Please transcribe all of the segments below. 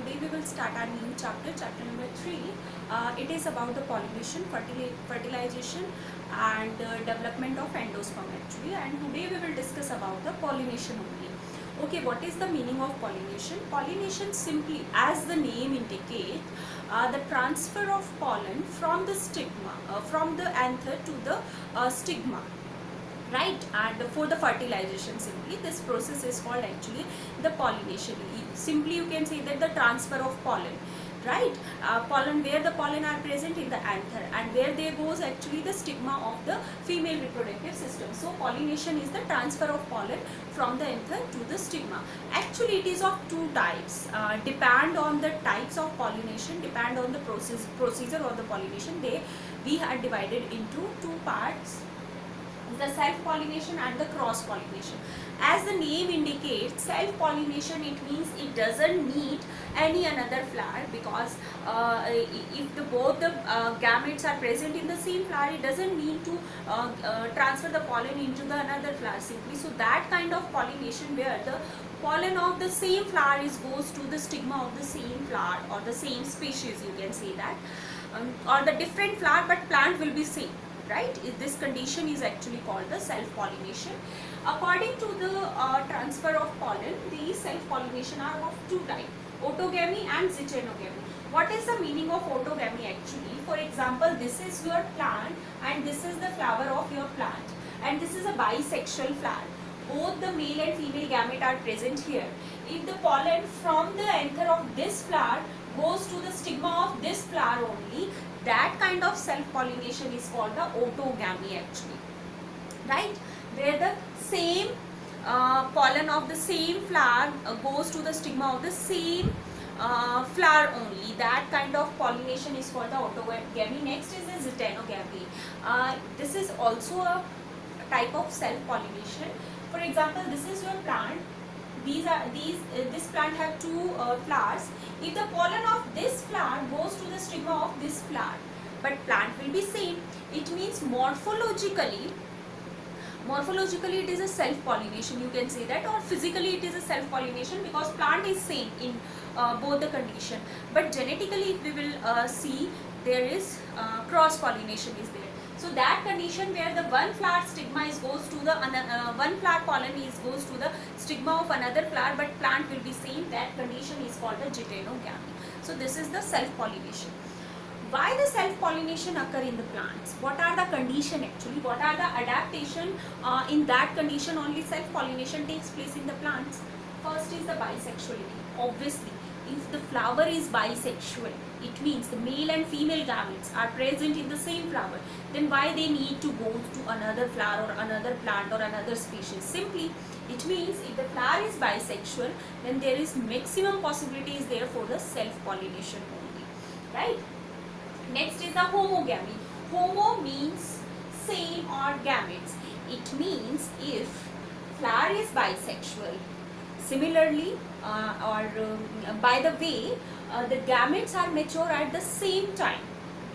today we will start our new chapter, chapter number 3. It is about the pollination, fertilization and development of endosperm actually, and today we will discuss about the pollination only. Okay, what is the meaning of pollination? Pollination simply, as the name indicates, the transfer of pollen from the stigma, from the anther to the stigma, right? And for the fertilization, simply this process is called actually the pollination. Simply you can say that the transfer of pollen, right? Pollen, where the pollen are present in the anther and where they goes actually the stigma of the female reproductive system. So pollination is the transfer of pollen from the anther to the stigma. Actually it is of two types, depend on the types of pollination, depend on the procedure of the pollination. We are divided into two parts, the self-pollination and the cross-pollination. As the name indicates, self-pollination, it means it doesn't need any another flower, because if both the gametes are present in the same flower, it doesn't need to transfer the pollen into the another flower simply. So that kind of pollination where the pollen of the same flower goes to the stigma of the same flower or the same species, you can say that, or the different flower but plant will be same, right? This condition is actually called the self-pollination. According to the transfer of pollen, these self-pollination are of two types, autogamy and zygonogamy. What is the meaning of autogamy actually? For example, this is your plant and this is the flower of your plant, and this is a bisexual flower. Both the male and female gamete are present here. If the pollen from the anther of this flower goes to the stigma of this flower only, that kind of self-pollination is called the autogamy actually, right? Where the same pollen of the same flower goes to the stigma of the same flower only. That kind of pollination is called the autogamy. Next is the zygonogamy. This is also a type of self-pollination. For example, this is your plant. This plant have two flowers. If the pollen of this flower goes to the stigma of this flower, but plant will be same, it means morphologically it is a self-pollination, you can say that, or physically it is a self-pollination because plant is same in both the condition. But genetically, if we will see, there is cross-pollination is there. So that condition where the one flower stigma goes to the one flower pollen goes to the stigma of another flower, but plant will be same, that condition is called the zygonogamy. So this is the self-pollination. Why the self-pollination occur in the plants? What are the condition actually? What are the adaptation in that condition only self-pollination takes place in the plants? First is the bisexuality. Obviously, if the flower is bisexual, it means the male and female gametes are present in the same flower, then why they need to go to another flower or another plant or another species? Simply, it means if the flower is bisexual, then there is maximum possibilities there for the self-pollination only, right? Next is the homogamy. Homo means same or gametes. It means if flower is bisexual, similarly, by the way, the gametes are mature at the same time,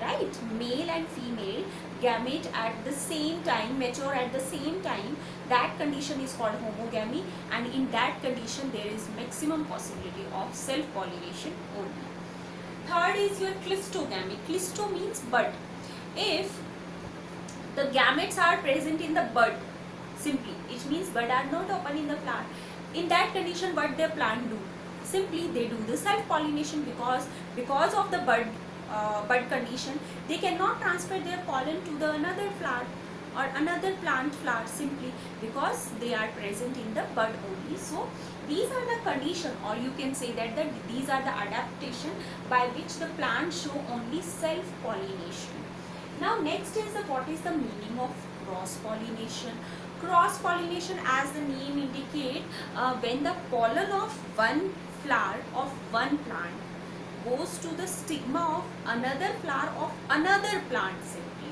right? Male and female gamete at the same time, mature at the same time. That condition is called homogamy, and in that condition there is maximum possibility of self-pollination only. Third is your cleistogamy. Cleisto means bud. If the gametes are present in the bud, simply it means bud are not open in the flower. In that condition, what the plant do? Simply they do the self-pollination, because of the bud condition, they cannot transfer their pollen to the another flower or another plant flower, simply because they are present in the bud only. So these are the condition, or you can say that these are the adaptation by which the plant show only self-pollination. Now next is what is the meaning of cross-pollination? Cross-pollination, as the name indicate, when the pollen of one flower of one plant goes to the stigma of another flower of another plant simply,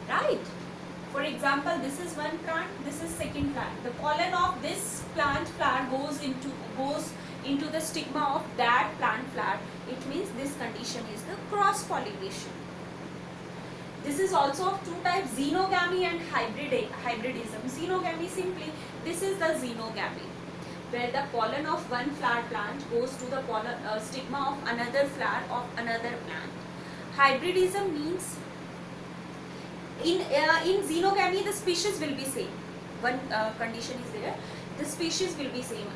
right? For example, this is one plant, this is second plant. The pollen of this plant flower goes into the stigma of that plant flower. It means this condition is the cross-pollination. This is also of two types, xenogamy and hybridism. Xenogamy, simply this is the xenogamy. where the pollen of one flower plant goes to the stigma of another flower of another plant. Hybridism means in xenogamy the species will be same. One condition is there, the species will be same.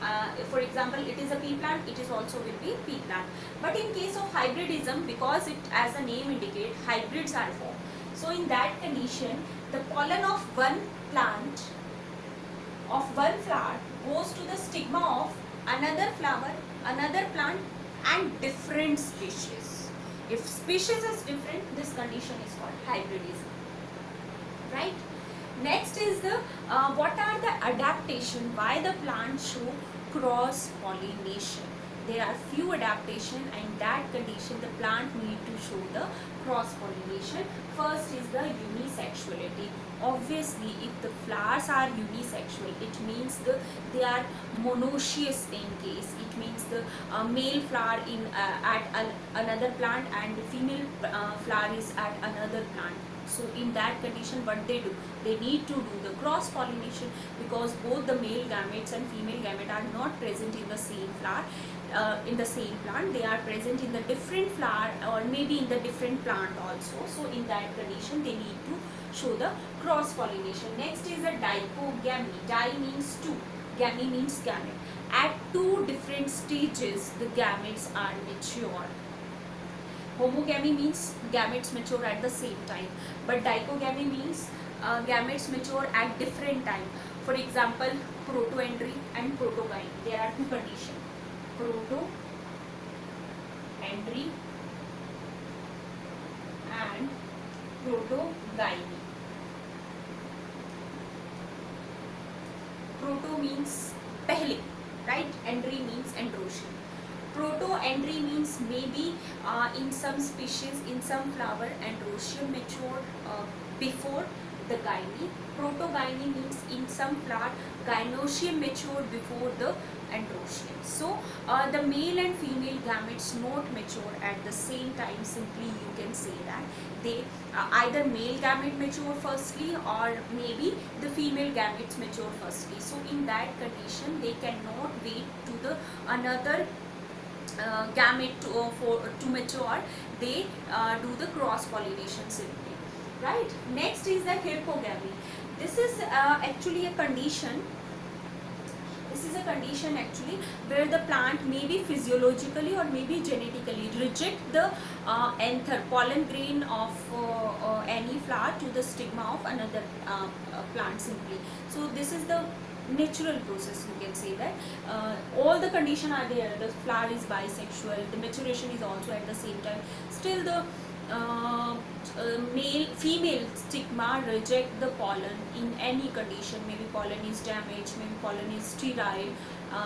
For example, it is a pea plant, it is also will be pea plant. But in case of hybridism, because it, as the name indicates, hybrids are formed. So in that condition, the pollen of one plant of one flower goes to the stigma of another flower, another plant, and different species. If species is different, this condition is called hybridism. Right? Next is the what are the adaptation, why the plant show cross pollination. There are few adaptation, and that condition the plant need to show the cross pollination. First is the unisexuality. Obviously, if the flowers are unisexual, it means they are monoecious in case. It means the male flower in at another plant and the female flower is at another plant. So in that condition, what they do, they need to do the cross pollination, because both the male gametes and female gamete are not present in the same flower, in the same plant. They are present in the different flower or maybe in the different plant also. So in that condition, they need to show the cross pollination. Next is the dicogamy. Di means two, gamy means gamete. At two different stages, the gametes are mature. Homogamy means gametes mature at the same time, but dicogamy means gametes mature at different time. For example, protoandry and protogyne. There are two conditions: protoandry and protogyne. Proto means pehle, right? Andry means androecium. Protoandry means maybe in some species, in some flower, androecium matured before the gyne. Protogyne means in some flower, gynoecium matured before the androecium. So the male and female gametes not mature at the same time. Simply you can say that they either male gamete mature firstly, or maybe the female gametes mature firstly. So in that condition, they cannot wait to the another gamete to mature. They do the cross pollination simply, right? Next is the hypogamy. This is actually a condition. This is a condition actually where the plant may be physiologically or maybe genetically reject the anther, pollen grain of any flower to the stigma of another plant simply. So this is the natural process, you can say that. All the conditions are there. The flower is bisexual, the maturation is also at the same time. Still the male female stigma reject the pollen in any condition. Maybe pollen is damaged, maybe pollen is sterile.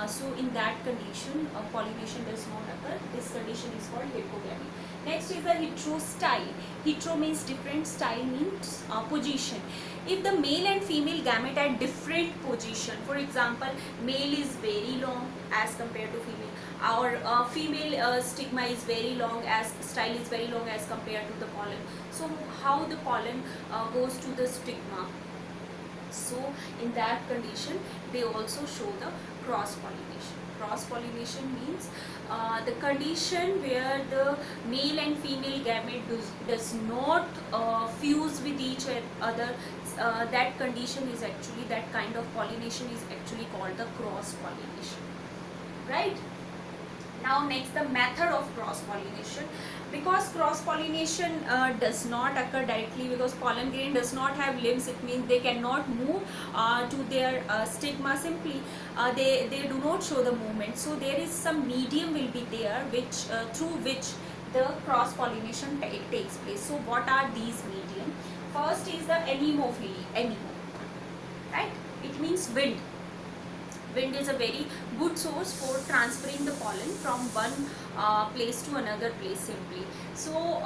So in that condition, pollination does not occur. This condition is called hypogamy. Next is the heterostyle. Hetero means different, style means position. If the male and female gamete at different position, for example, male is very long as compared to female, our female stigma is very long, as style is very long as compared to the pollen. So how the pollen goes to the stigma? So in that condition, they also show the cross pollination. Cross pollination means the condition where the male and female gamete does not fuse with each other. That condition is actually, that kind of pollination is actually called the cross pollination, right? Now next, the method of cross pollination. Because cross pollination does not occur directly, because pollen grain does not have limbs, it means they cannot move to their stigma. Simply they do not show the movement. So there is some medium will be there which through which the cross pollination takes place. So what are these medium? First is the anemophily. Anemo, right? It means wind. Wind is a very good source for transferring the pollen from one place to another place simply. So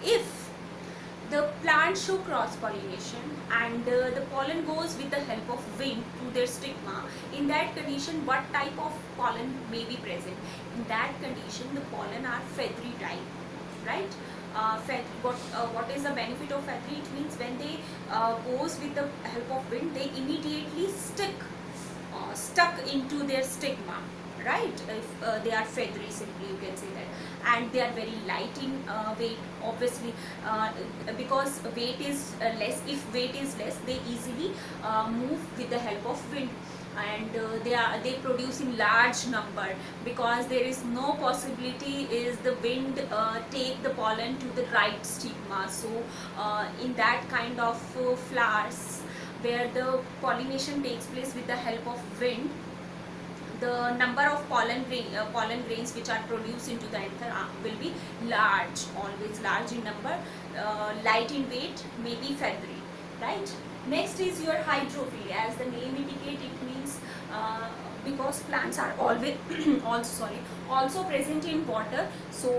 if the plants show cross pollination and the pollen goes with the help of wind to their stigma, in that condition what type of pollen may be present? In that condition, the pollen are feathery type, right? What is the benefit of feathery? It means when they goes with the help of wind, they immediately stick stuck into their stigma, right? If they are feathery, simply you can say that. And they are very light in weight, obviously, because weight is less. If weight is less, they easily move with the help of wind. And they produce in large number, because there is no possibility is the wind take the pollen to the right stigma. So in that kind of flowers where the pollination takes place with the help of wind, the number of pollen grains which are produced into the anther will be large, always large in number, light in weight, maybe feathery, right? Next is your hydrophily. As the name indicates, it means because plants are always also present in water, so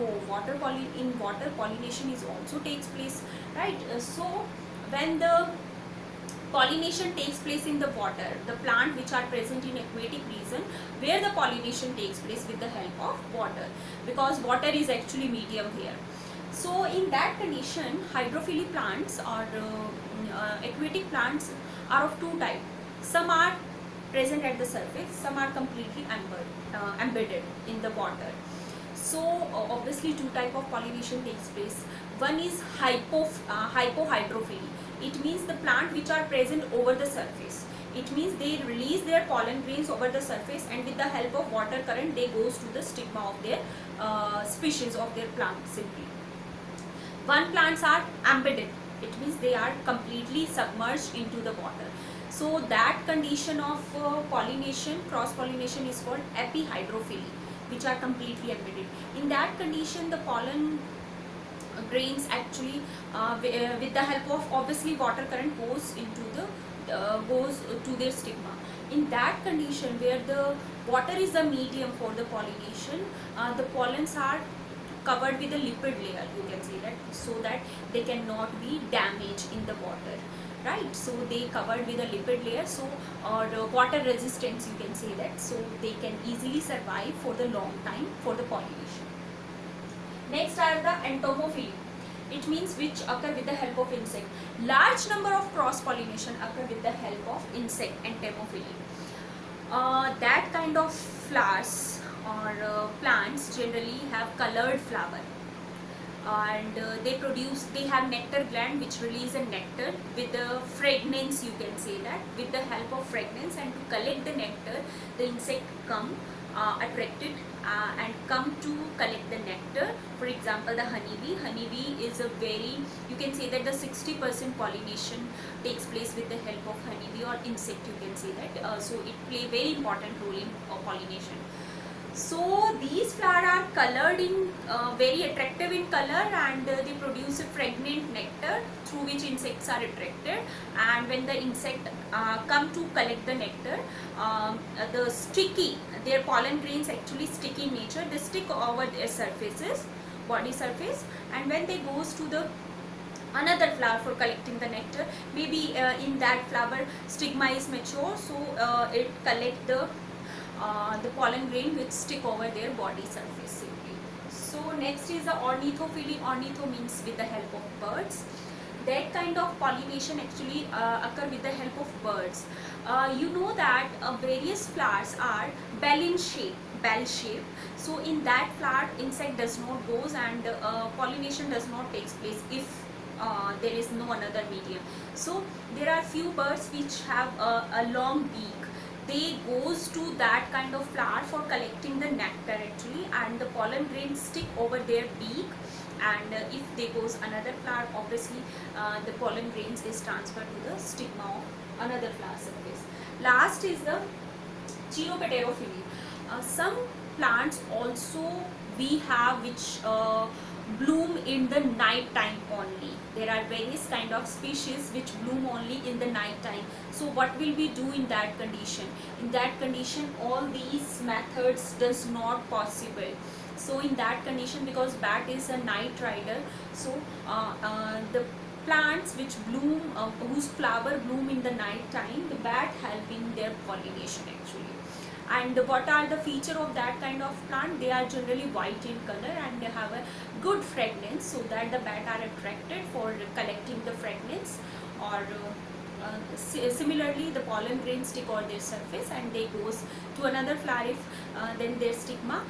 in water pollination is also takes place, right? So when the pollination takes place in the water, the plant which are present in aquatic region where the pollination takes place with the help of water, because water is actually medium here. So in that condition, hydrophily plants or aquatic plants are of two types. Some are present at the surface, some are completely embedded in the water. So obviously two type of pollination takes place. One is hypohydrophily. It means the plant which are present over the surface. It means they release their pollen grains over the surface, and with the help of water current they goes to the stigma of their species of their plant simply. One plants are embedded. It means they are completely submerged into the water. So that condition of pollination, cross pollination, is called epihydrophily, which are completely embedded. In that condition, the pollen grains actually with the help of obviously water current goes to their stigma. In that condition where the water is the medium for the pollination, the pollens are covered with a lipid layer, you can say that, so that they cannot be damaged in the water, right? So they covered with a lipid layer, so or water resistance, you can say that, so they can easily survive for the long time for the pollination. Next are the entomophily. It means which occur with the help of insect. Large number of cross pollination occur with the help of insect, entomophily. That kind of flowers or plants generally have colored flower, and they have nectar gland which release a nectar with the fragrance, you can say that. With the help of fragrance and to collect the nectar, the insect come attracted and come to collect the nectar. For example, the honeybee is a very, you can say that the 60% pollination takes place with the help of honeybee or insect, you can say that. So it play very important role in pollination. So these flowers are colored in very attractive in color, and they produce a fragrant nectar through which insects are attracted. And when the insect come to collect the nectar, their pollen grains actually sticky in nature. They stick over their surfaces, body surface, and when they goes to the another flower for collecting the nectar, maybe in that flower stigma is mature, so it collect the pollen grain which stick over their body surface simply. So next is the ornithophily. Ornitho means with the help of birds. That kind of pollination actually occur with the help of birds. You know that various flowers are bell shape. So in that flower, insect does not goes, and pollination does not takes place if there is no another medium. So there are few birds which have a long beak. They goes to that kind of flower for collecting the nectar actually, and the pollen grains stick over their beak. And if they goes another flower, obviously the pollen grains is transferred to the stigma of another flower surface. Last is the Chiropterophily. Some plants also we have which bloom in the night time only. There are various kind of species which bloom only in the night time. So what will we do in that condition? In that condition, all these methods does not possible. So in that condition, because bat is a night rider, so the plants which bloom, whose flower bloom in the night time, the bat help in their pollination actually. And what are the feature of that kind of plant? They are generally white in color, and they have a good fragrance, so that the bat are attracted for collecting the fragrance or Similarly, the pollen grains stick on their surface and they goes to another flower if then their stigma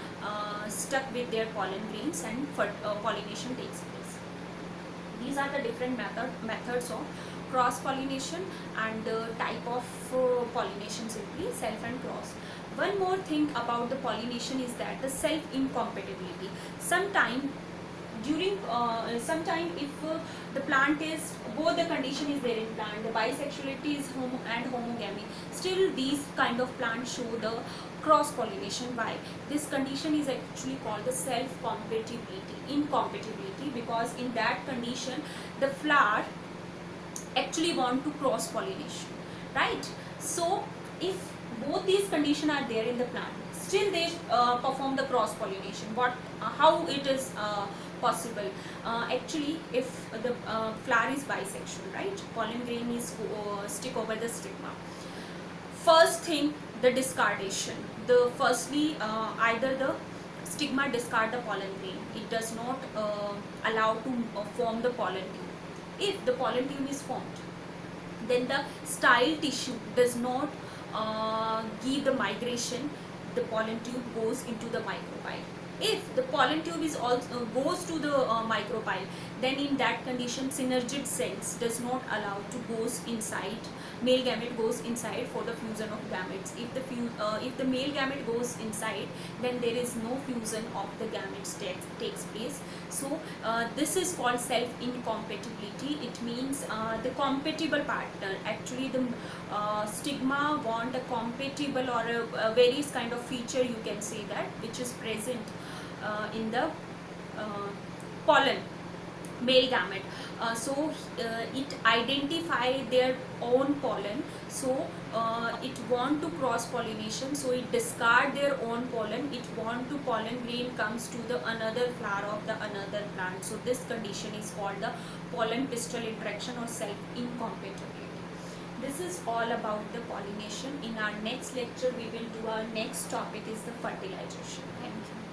stuck with their pollen grains and pollination takes place. These are the different methods of cross pollination and type of pollination, simply self and cross. One more thing about the pollination is that the self incompatibility. Sometime if the plant is, both the condition is there in plant, the bisexuality is and homogamy, still these kind of plants show the cross pollination. Why? This condition is actually called the self incompatibility, because in that condition the flower actually want to cross pollination, right? So if both these conditions are there in the plant, still they perform the cross pollination. How it is possible? Actually, if the flower is bisexual, right, pollen grain is stick over the stigma. First thing, the discardation. Firstly, either the stigma discard the pollen grain, it does not allow to form the pollen tube. If the pollen tube is formed, then the style tissue does not give the migration, the pollen tube goes into the micropyle. If the pollen tube is also goes to the micropyle, then in that condition synergid cells does not allow to goes inside, male gamete goes inside for the fusion of gametes. If the male gamete goes inside, then there is no fusion of the gametes takes place. So this is called self incompatibility. It means the compatible partner. Actually the stigma want a compatible or a various kind of feature, you can say that, which is present in the pollen male gamete. It identify their own pollen, so it want to cross pollination, so it discard their own pollen, it want to pollen grain comes to the another flower of the another plant. So this condition is called the pollen pistil interaction or self incompatibility. This is all about the pollination. In our next lecture we will do our next topic is the fertilization. Thank you.